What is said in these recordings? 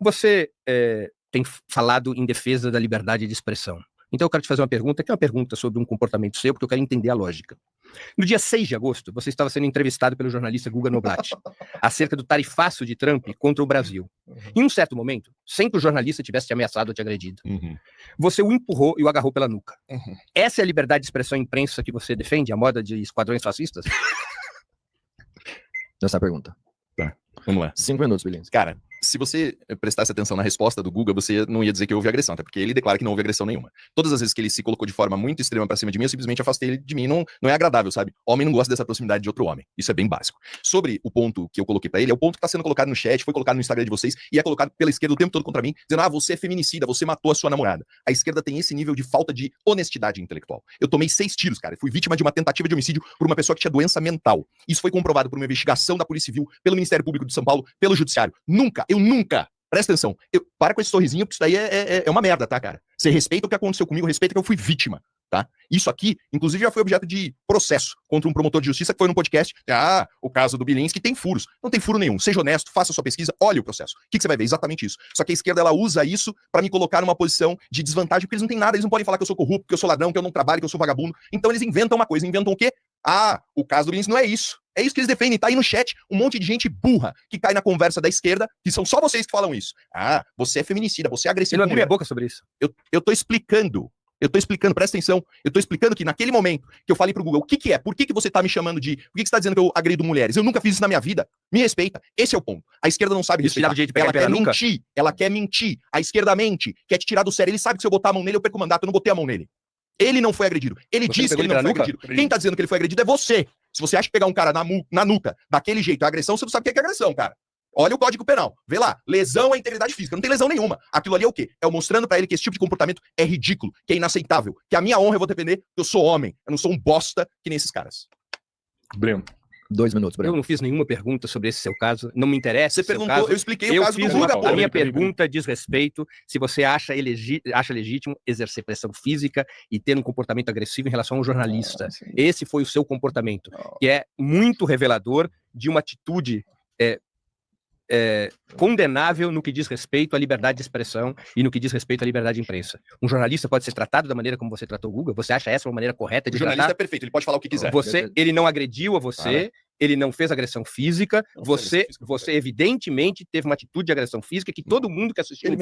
Você tem falado em defesa da liberdade de expressão. Então eu quero te fazer uma pergunta, que é uma pergunta sobre um comportamento seu, porque eu quero entender a lógica. No dia 6 de agosto, você estava sendo entrevistado pelo jornalista Guga Noblat acerca do tarifaço de Trump contra o Brasil. Em um certo momento, sem que o jornalista tivesse te ameaçado ou te agredido, você o empurrou e o agarrou pela nuca. Essa é a liberdade de expressão em imprensa que você defende, a moda de esquadrões fascistas? Essa é a pergunta. Tá, vamos lá. 5 minutos, Bilinski. Cara, se você prestasse atenção na resposta do Guga, você não ia dizer que houve agressão, até porque ele declara que não houve agressão nenhuma. Todas as vezes que ele se colocou de forma muito extrema pra cima de mim, eu simplesmente afastei ele de mim. Não é agradável, sabe? Homem não gosta dessa proximidade de outro homem. Isso é bem básico. Sobre o ponto que eu coloquei pra ele, é o ponto que tá sendo colocado no chat, foi colocado no Instagram de vocês, e é colocado pela esquerda o tempo todo contra mim, dizendo, você é feminicida, você matou a sua namorada. A esquerda tem esse nível de falta de honestidade intelectual. Eu tomei 6 tiros, cara. Fui vítima de uma tentativa de homicídio por uma pessoa que tinha doença mental. Isso foi comprovado por uma investigação da Polícia Civil, pelo Ministério Público de São Paulo, pelo Judiciário. Eu nunca, presta atenção, para com esse sorrisinho, porque isso daí é uma merda, tá, cara? Você respeita o que aconteceu comigo, respeita que eu fui vítima, tá? Isso aqui, inclusive, já foi objeto de processo contra um promotor de justiça que foi no podcast. O caso do Bilinski tem furos. Não tem furo nenhum. Seja honesto, faça a sua pesquisa, olhe o processo. O que você vai ver? Exatamente isso. Só que a esquerda, ela usa isso pra me colocar numa posição de desvantagem, porque eles não têm nada, eles não podem falar que eu sou corrupto, que eu sou ladrão, que eu não trabalho, que eu sou vagabundo. Então eles inventam uma coisa, inventam o quê? O caso do Bilinski não é isso. É isso que eles defendem, tá aí no chat, um monte de gente burra que cai na conversa da esquerda, que são só vocês que falam isso. Você é feminicida, você é agressivo. Eu não abri minha boca sobre isso. Eu tô explicando, presta atenção, eu tô explicando que naquele momento que eu falei pro Google, o que é? Por que você tá me chamando de... Por que você tá dizendo que eu agredo mulheres? Eu nunca fiz isso na minha vida. Me respeita. Esse é o ponto. A esquerda não sabe respeitar. Ela quer mentir. Ela quer mentir. A esquerda mente, quer te tirar do sério. Ele sabe que se eu botar a mão nele, eu perco o mandato. Eu não botei a mão nele. Ele não foi agredido. Ele disse que ele não foi agredido. Quem tá dizendo que ele foi agredido é você. Se você acha que pegar um cara na nuca daquele jeito é agressão, você não sabe o que é agressão, cara. Olha o Código Penal. Vê lá. Lesão à integridade física. Não tem lesão nenhuma. Aquilo ali é o quê? É eu mostrando pra ele que esse tipo de comportamento é ridículo, que é inaceitável, que a minha honra eu vou defender, que eu sou homem. Eu não sou um bosta que nem esses caras. Breno. 2 minutos, Breno. Eu não fiz nenhuma pergunta sobre esse seu caso. Não me interessa. Você perguntou, caso. Eu expliquei o caso do Guga. A minha pergunta diz respeito se você acha legítimo exercer pressão física e ter um comportamento agressivo em relação a um jornalista. Esse foi o seu comportamento, que é muito revelador de uma atitude condenável no que diz respeito à liberdade de expressão e no que diz respeito à liberdade de imprensa. Um jornalista pode ser tratado da maneira como você tratou o Guga? Você acha essa uma maneira correta de tratar? O jornalista é perfeito, ele pode falar o que quiser. Ele não agrediu a você, ele não fez agressão física, você evidentemente teve uma atitude de agressão física que todo mundo que assistiu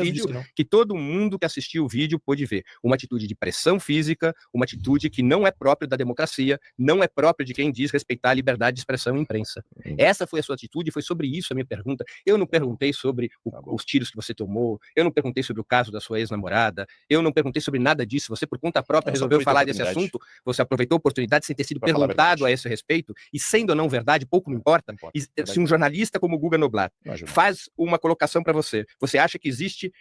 o vídeo, pôde ver. Uma atitude de pressão física, uma atitude que não é própria da democracia, não é própria de quem diz respeitar a liberdade de expressão e imprensa. Essa foi a sua atitude, foi sobre isso a minha pergunta. Eu não perguntei sobre os tiros que você tomou, eu não perguntei sobre o caso da sua ex-namorada, eu não perguntei sobre nada disso. Você, por conta própria, resolveu falar desse assunto, você aproveitou a oportunidade sem ter sido perguntado a esse respeito, e sendo ou não verdade, pouco me importa. Se um jornalista como o Guga Noblat faz uma colocação para você, você acha que existe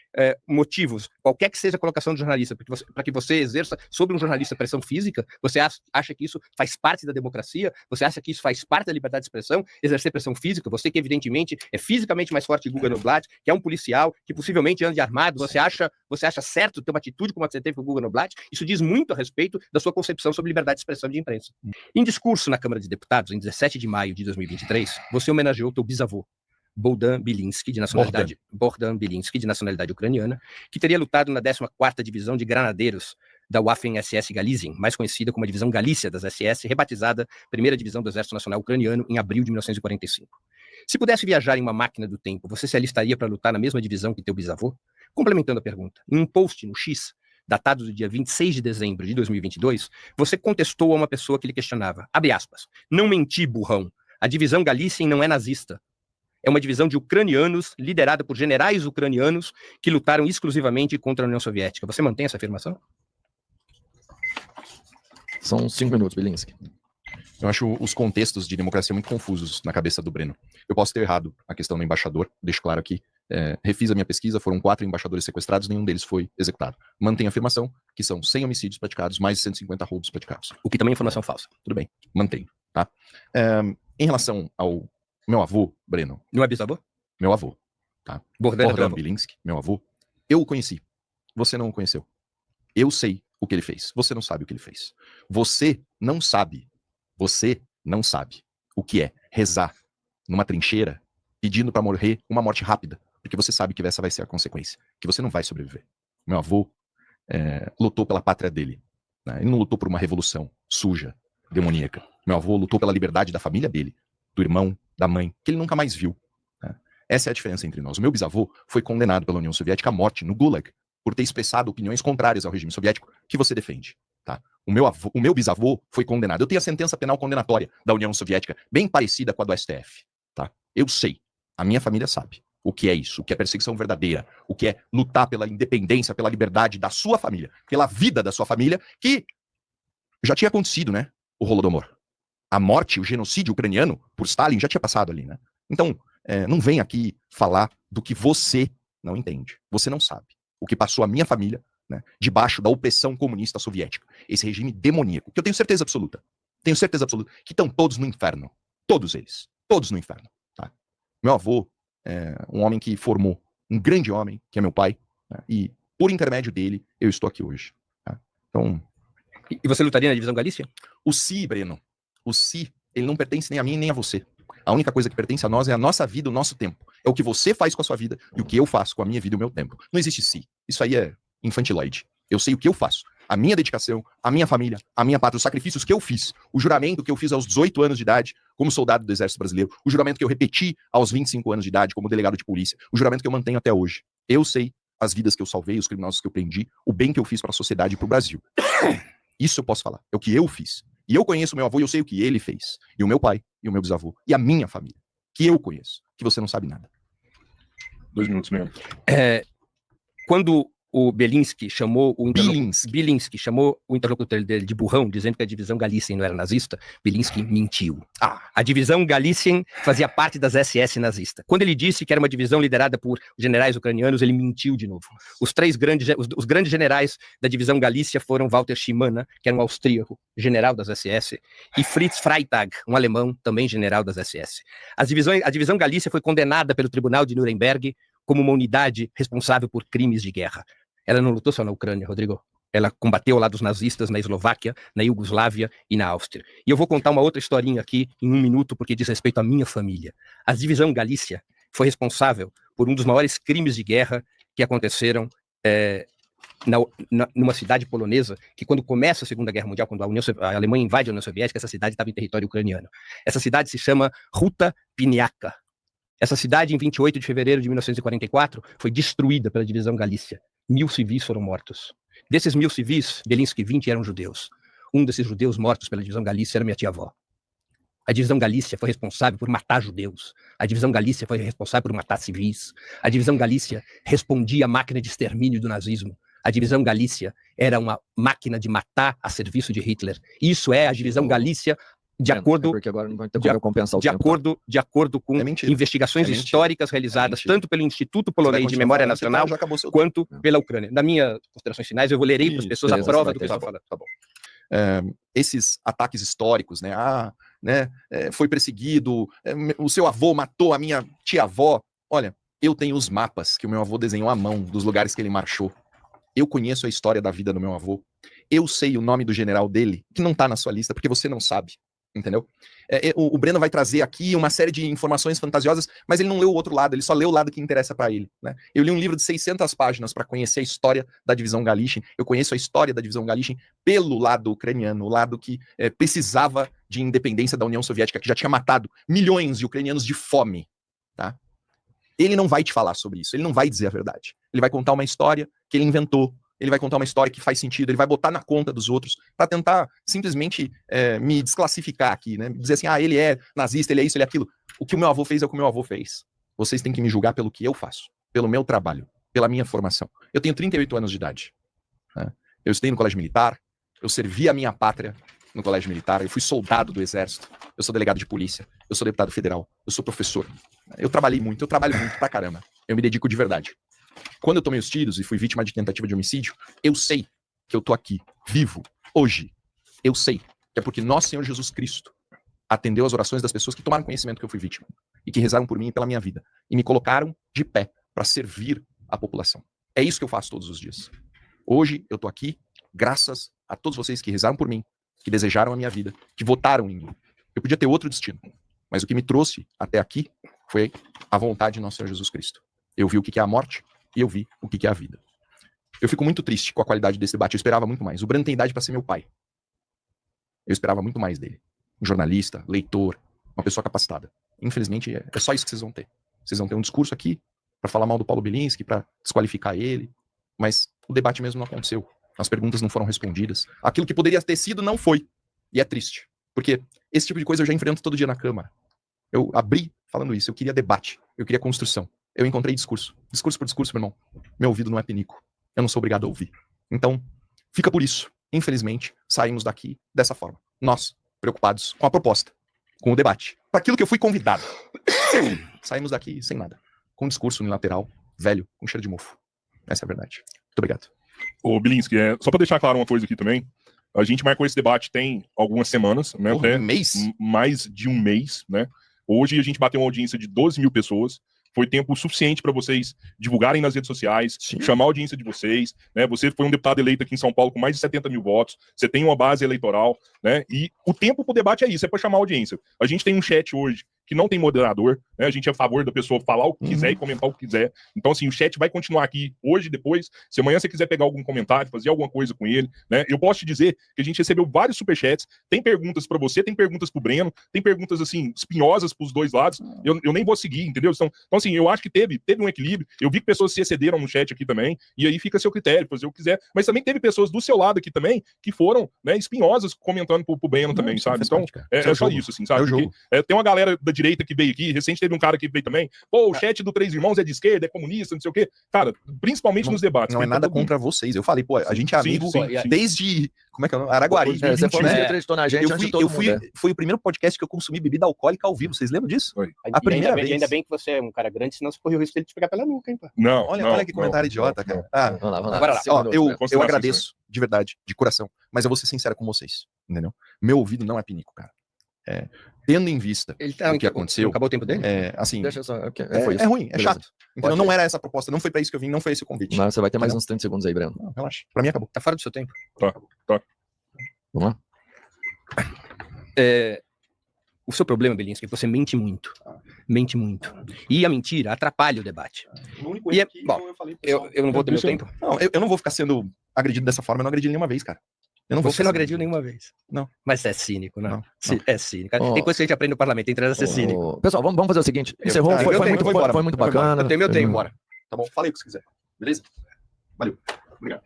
motivos, qualquer que seja a colocação do jornalista, para que você exerça sobre um jornalista pressão física? Você acha que isso faz parte da democracia? Você acha que isso faz parte da liberdade de expressão? Exercer pressão física? Você que evidentemente é fisicamente mais forte que Guga Noblat, que é um policial, que possivelmente anda de armado, você acha certo ter uma atitude como a que você teve com o Guga Noblat? Isso diz muito a respeito da sua concepção sobre liberdade de expressão e de imprensa. Em discurso na Câmara de Deputados, em 17 de maio de 2023, você homenageou teu bisavô, Bohdan Bilinski, de nacionalidade ucraniana, que teria lutado na 14ª Divisão de Granadeiros da Waffen-SS Galizien, mais conhecida como a Divisão Galícia das SS, rebatizada Primeira Divisão do Exército Nacional Ucraniano em abril de 1945. Se pudesse viajar em uma máquina do tempo, você se alistaria para lutar na mesma divisão que teu bisavô? Complementando a pergunta, em um post no X, datado do dia 26 de dezembro de 2022, você contestou a uma pessoa que lhe questionava, abre aspas, não menti, burrão, a divisão Galícia não é nazista. É uma divisão de ucranianos, liderada por generais ucranianos que lutaram exclusivamente contra a União Soviética. Você mantém essa afirmação? São 5 minutos, Bilinski. Eu acho os contextos de democracia muito confusos na cabeça do Breno. Eu posso ter errado a questão do embaixador, deixo claro aqui. Refiz a minha pesquisa, foram 4 embaixadores sequestrados, nenhum deles foi executado. Mantenho a afirmação que são 100 homicídios praticados, mais de 150 roubos praticados. O que também é informação falsa. Tudo bem, mantenho, tá? Em relação ao meu avô, Breno. Não é bisavô? Meu avô, tá? Bohdan Bilinski, meu avô. Eu o conheci. Você não o conheceu. Eu sei o que ele fez. Você não sabe o que ele fez. Você não sabe o que é rezar numa trincheira pedindo pra morrer uma morte rápida. porque você sabe que essa vai ser a consequência, que você não vai sobreviver. Meu avô lutou pela pátria dele, né? Ele não lutou por uma revolução suja, demoníaca. Meu avô lutou pela liberdade da família dele, do irmão, da mãe, que ele nunca mais viu, né? Essa é a diferença entre nós. O meu bisavô foi condenado pela União Soviética à morte no Gulag, por ter expressado opiniões contrárias ao regime soviético que você defende, tá? O meu bisavô foi condenado. Eu tenho a sentença penal condenatória da União Soviética, bem parecida com a do STF, tá? Eu sei, a minha família sabe o que é isso, o que é perseguição verdadeira, o que é lutar pela independência, pela liberdade da sua família, pela vida da sua família, que já tinha acontecido, né? O Holodomor. A morte, o genocídio ucraniano por Stalin já tinha passado ali, né? Então, não vem aqui falar do que você não entende. Você não sabe o que passou a minha família, né, debaixo da opressão comunista soviética. Esse regime demoníaco, que eu tenho certeza absoluta, que estão todos no inferno. Todos eles. Todos no inferno. Tá? Meu avô é um homem que formou um grande homem, que é meu pai, né, e por intermédio dele, eu estou aqui hoje. Tá? Então... E você lutaria na divisão Galícia? O Si, Breno, o Si, ele não pertence nem a mim nem a você. A única coisa que pertence a nós é a nossa vida, o nosso tempo. É o que você faz com a sua vida e o que eu faço com a minha vida e o meu tempo. Não existe Si. Isso aí é infantiloide. Eu sei o que eu faço. A minha dedicação, a minha família, a minha pátria, os sacrifícios que eu fiz, o juramento que eu fiz aos 18 anos de idade como soldado do Exército Brasileiro, o juramento que eu repeti aos 25 anos de idade como delegado de polícia, o juramento que eu mantenho até hoje. Eu sei as vidas que eu salvei, os criminosos que eu prendi, o bem que eu fiz para a sociedade e para o Brasil. Isso eu posso falar. É o que eu fiz. E eu conheço o meu avô e eu sei o que ele fez. E o meu pai, e o meu bisavô, e a minha família, que eu conheço, que você não sabe nada. 2 minutos mesmo. Quando o Belinsky chamou o Belinsky chamou o interlocutor dele de burrão, dizendo que a divisão Galícia não era nazista, Belinsky mentiu. A divisão Galícia fazia parte das SS nazista. Quando ele disse que era uma divisão liderada por generais ucranianos, ele mentiu de novo. Os grandes generais da divisão Galícia foram Walter Schymanna, que era um austríaco, general das SS, e Fritz Freytag, um alemão, também general das SS. A divisão Galícia foi condenada pelo Tribunal de Nuremberg como uma unidade responsável por crimes de guerra. Ela não lutou só na Ucrânia, Rodrigo. Ela combateu ao lado dos nazistas na Eslováquia, na Iugoslávia e na Áustria. E eu vou contar uma outra historinha aqui em 1 minuto, porque diz respeito à minha família. A divisão Galícia foi responsável por um dos maiores crimes de guerra que aconteceram numa cidade polonesa, que quando começa a Segunda Guerra Mundial, quando a Alemanha invade a União Soviética, essa cidade estava em território ucraniano. Essa cidade se chama Ruta Piniaka. Essa cidade, em 28 de fevereiro de 1944, foi destruída pela divisão Galícia. 1000 civis foram mortos. Desses 1000 civis, Belinsky, 20 eram judeus. Um desses judeus mortos pela divisão Galícia era minha tia-avó. A divisão Galícia foi responsável por matar judeus. A divisão Galícia foi responsável por matar civis. A divisão Galícia respondia à máquina de extermínio do nazismo. A divisão Galícia era uma máquina de matar a serviço de Hitler. Isso é a divisão Galícia de acordo, porque agora não vai ter como compensar o tempo. De acordo com investigações históricas realizadas tanto pelo Instituto Polonês de Memória Nacional quanto pela Ucrânia. Na minhas considerações finais, eu vou lerei para as pessoas a prova do que eu estou falando. Tá bom. Esses ataques históricos, né? Foi perseguido, o seu avô matou a minha tia-avó. Olha, eu tenho os mapas que o meu avô desenhou à mão dos lugares que ele marchou. Eu conheço a história da vida do meu avô. Eu sei o nome do general dele, que não está na sua lista, porque você não sabe. Entendeu? O Breno vai trazer aqui uma série de informações fantasiosas, mas ele não leu o outro lado, ele só leu o lado que interessa para ele, né? Eu li um livro de 600 páginas para conhecer a história da divisão Galícia. Eu conheço a história da divisão Galícia pelo lado ucraniano, o lado que precisava de independência da União Soviética, que já tinha matado milhões de ucranianos de fome, tá? Ele não vai te falar sobre isso, ele não vai dizer a verdade. Ele vai contar uma história que ele inventou. Ele vai contar uma história que faz sentido, ele vai botar na conta dos outros para tentar simplesmente me desclassificar aqui, né? Dizer assim, ele é nazista, ele é isso, ele é aquilo. O que o meu avô fez é o que o meu avô fez. Vocês têm que me julgar pelo que eu faço, pelo meu trabalho, pela minha formação. Eu tenho 38 anos de idade. Né? Eu estudei no colégio militar, eu servi a minha pátria no colégio militar, eu fui soldado do exército, eu sou delegado de polícia, eu sou deputado federal, eu sou professor. Eu trabalho muito pra caramba. Eu me dedico de verdade. Quando eu tomei os tiros e fui vítima de tentativa de homicídio, eu sei que eu tô aqui, vivo, hoje. Eu sei que é porque nosso Senhor Jesus Cristo atendeu as orações das pessoas que tomaram conhecimento que eu fui vítima e que rezaram por mim e pela minha vida e me colocaram de pé para servir a população. É isso que eu faço todos os dias. Hoje eu tô aqui graças a todos vocês que rezaram por mim, que desejaram a minha vida, que votaram em mim. Eu podia ter outro destino, mas o que me trouxe até aqui foi a vontade de nosso Senhor Jesus Cristo. Eu vi o que é a morte e eu vi o que é a vida. Eu fico muito triste com a qualidade desse debate. Eu esperava muito mais. O Breno tem idade para ser meu pai. Eu esperava muito mais dele. Um jornalista, leitor, uma pessoa capacitada. Infelizmente, é só isso que vocês vão ter. Vocês vão ter um discurso aqui para falar mal do Paulo Bilinski, para desqualificar ele, mas o debate mesmo não aconteceu. As perguntas não foram respondidas. Aquilo que poderia ter sido não foi. E é triste. Porque esse tipo de coisa eu já enfrento todo dia na Câmara. Eu abri falando isso. Eu queria debate. Eu queria construção. Eu encontrei discurso. Discurso por discurso, meu irmão. Meu ouvido não é pinico. Eu não sou obrigado a ouvir. Então, fica por isso. Infelizmente, saímos daqui dessa forma. Nós, preocupados com a proposta, com o debate, para aquilo que eu fui convidado. Saímos daqui sem nada. Com um discurso unilateral, velho, com cheiro de mofo. Essa é a verdade. Muito obrigado. Ô, Bilinski, só para deixar claro uma coisa aqui também, a gente marcou esse debate tem algumas semanas, né? Porra, até um mês? Mais de um mês, né? Hoje a gente bateu uma audiência de 12 mil pessoas. Foi tempo suficiente para vocês divulgarem nas redes sociais, Sim. chamar a audiência de vocês, né? Você foi um deputado eleito aqui em São Paulo com mais de 70 mil votos, você tem uma base eleitoral, né? E o tempo pro debate é isso, é para chamar a audiência. A gente tem um chat hoje que não tem moderador, né? A gente é a favor da pessoa falar o que quiser e comentar o que quiser. Então, assim, o chat vai continuar aqui hoje, depois. Se amanhã você quiser pegar algum comentário, fazer alguma coisa com ele, né? Eu posso te dizer que a gente recebeu vários superchats, tem perguntas para você, tem perguntas pro Breno, tem perguntas, assim, espinhosas pros dois lados. Eu nem vou seguir, entendeu? Então, assim, eu acho que teve um equilíbrio. Eu vi que pessoas se excederam no chat aqui também, e aí fica a seu critério, fazer o que quiser. Mas também teve pessoas do seu lado aqui também que foram, né, espinhosas comentando pro Breno também, sabe? Então, é só isso, assim, sabe? Porque, tem uma galera da direita que veio aqui, recente teve um cara que veio também, pô, o chat do Três Irmãos é de esquerda, é comunista, não sei o quê. Cara, principalmente nos debates. Não é nada contra vocês. Eu falei, pô, a gente é amigo desde, como é que é o nome? Araguari. Você falou que acreditou na gente antes de todo mundo. Foi o primeiro podcast que eu consumi bebida alcoólica ao vivo, vocês lembram disso? Foi. A primeira vez. Ainda bem que você é um cara grande, senão você correu o risco dele te pegar pela nuca, hein, pá. Olha que comentário idiota, cara. Vamos lá. Agora lá. Ó, eu Considerações, agradeço, de verdade, de coração, mas eu vou ser sincero com vocês, entendeu? Meu ouvido não é pinico, cara. Tendo em vista o que aconteceu... Acabou o tempo dele? Assim, Deixa só. é ruim, é Beleza. chato. Então não era essa a proposta, não foi pra isso que eu vim, não foi esse o convite. Mas você vai ter mais uns 30 segundos aí, Breno. Não, relaxa, pra mim acabou. Tá fora do seu tempo. Vamos lá? O seu problema, Bilinski, é que você mente muito. Mente muito. E a mentira atrapalha o debate. E bom, eu não vou ter meu tempo? Não, eu não vou ficar sendo agredido dessa forma, eu não agredi nenhuma vez, cara. Você não agrediu nenhuma vez. Não. Mas é cínico, né? Não. É cínico. Tem coisa que a gente aprende no parlamento, entra a ser cínico. Pessoal, vamos fazer o seguinte. Encerrou, foi muito bacana. Eu tenho meu tempo, bora. Tá bom, falei o que você quiser. Beleza? Valeu. Obrigado.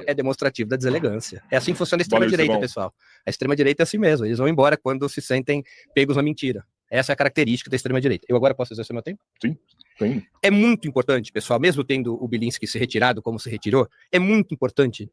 É demonstrativo da deselegância. É assim que funciona a Valeu, extrema-direita, Estevão. pessoal. A extrema-direita é assim mesmo. Eles vão embora quando se sentem pegos na mentira. Essa é a característica da extrema-direita. Eu agora posso exercer meu tempo? Sim, tem. É muito importante, pessoal, mesmo tendo o Bilinski se retirado como se retirou, é muito importante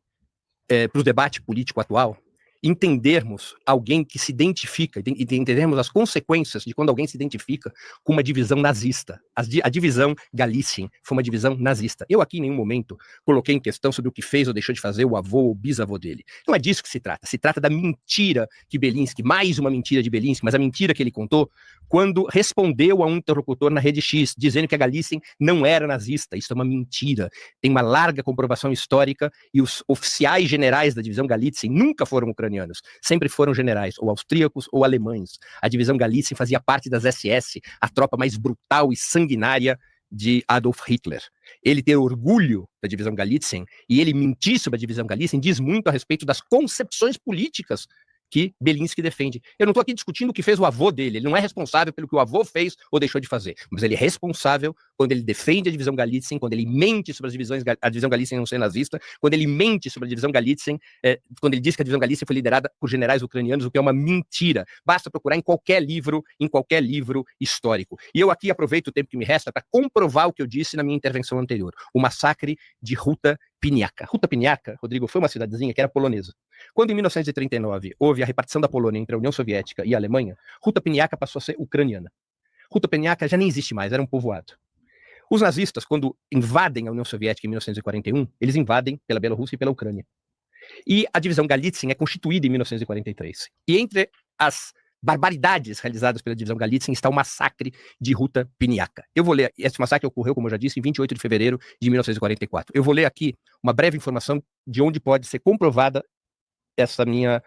para o debate político atual entendermos alguém que se identifica, e entendermos as consequências de quando alguém se identifica com uma divisão nazista. A divisão Galicien foi uma divisão nazista. Eu aqui em nenhum momento coloquei em questão sobre o que fez ou deixou de fazer o avô ou bisavô dele. Não é disso que se trata da mentira que Bilinski, mais uma mentira de Bilinski, mas a mentira que ele contou quando respondeu a um interlocutor na Rede X, dizendo que a Galicien não era nazista. Isso é uma mentira. Tem uma larga comprovação histórica e os oficiais generais da divisão Galicien nunca foram ucranianos, sempre foram generais, ou austríacos ou alemães. A divisão Galicien fazia parte das SS, a tropa mais brutal e sanguinária de Adolf Hitler. Ele ter orgulho da divisão Galicien e ele mentir sobre a divisão Galicien diz muito a respeito das concepções políticas que Bilinski defende. Eu não estou aqui discutindo o que fez o avô dele, ele não é responsável pelo que o avô fez ou deixou de fazer, mas ele é responsável quando ele defende a divisão Galicien, quando ele mente sobre a divisão Galicien não ser nazista, quando ele mente sobre a divisão Galicien, quando ele diz que a divisão Galicien foi liderada por generais ucranianos, o que é uma mentira. Basta procurar em qualquer livro histórico. E eu aqui aproveito o tempo que me resta para comprovar o que eu disse na minha intervenção anterior. O massacre de Ruta Piniaka. Ruta Piniaka, Rodrigo, foi uma cidadezinha que era polonesa. Quando em 1939 houve a repartição da Polônia entre a União Soviética e a Alemanha, Ruta Piniaka passou a ser ucraniana. Ruta Piniaka já nem existe mais, era um povoado. Os nazistas, quando invadem a União Soviética em 1941, eles invadem pela Bielorrússia e pela Ucrânia. E a divisão Galicien é constituída em 1943. E entre as barbaridades realizadas pela divisão Galicien está o massacre de Ruta Piniaka. Eu vou ler, esse massacre ocorreu, como eu já disse, em 28 de fevereiro de 1944. Eu vou ler aqui uma breve informação de onde pode ser comprovada essa minha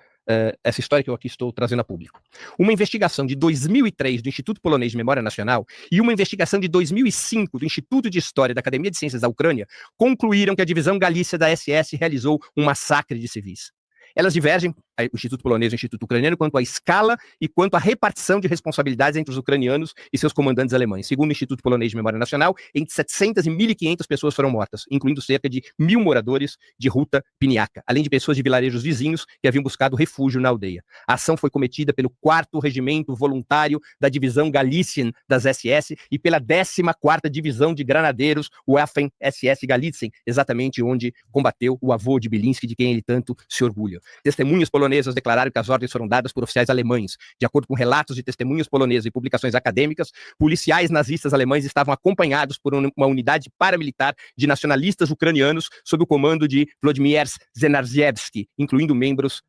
essa história que eu aqui estou trazendo a público. Uma investigação de 2003 do Instituto Polonês de Memória Nacional e uma investigação de 2005 do Instituto de História da Academia de Ciências da Ucrânia concluíram que a divisão Galícia da SS realizou um massacre de civis. Elas divergem, o Instituto Polonês e o Instituto Ucraniano, quanto à escala e quanto à repartição de responsabilidades entre os ucranianos e seus comandantes alemães. Segundo o Instituto Polonês de Memória Nacional, entre 700 e 1.500 pessoas foram mortas, incluindo cerca de 1.000 moradores de Ruta Piniaca, além de pessoas de vilarejos vizinhos que haviam buscado refúgio na aldeia. A ação foi cometida pelo 4º Regimento Voluntário da Divisão Galician das SS e pela 14ª Divisão de Granadeiros Waffen-SS Galitzen, exatamente onde combateu o avô de Bielinski, de quem ele tanto se orgulha. Testemunhas polonesas declararam que as ordens foram dadas por oficiais alemães. De acordo com relatos de testemunhas polonesas e publicações acadêmicas, policiais nazistas alemães estavam acompanhados por uma unidade paramilitar de nacionalistas ucranianos sob o comando de Włodzimierz Zenarzewski, incluindo membros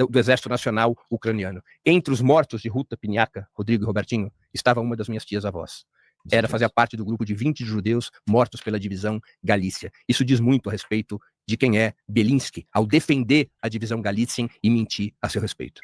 do Exército Nacional Ucraniano. Entre os mortos de Ruta Piniaca, Rodrigo e Robertinho, estava uma das minhas tias-avós. Fazia parte do grupo de 20 judeus mortos pela divisão Galícia. Isso diz muito a respeito de quem é Bielinski, ao defender a divisão Galitzen e mentir a seu respeito.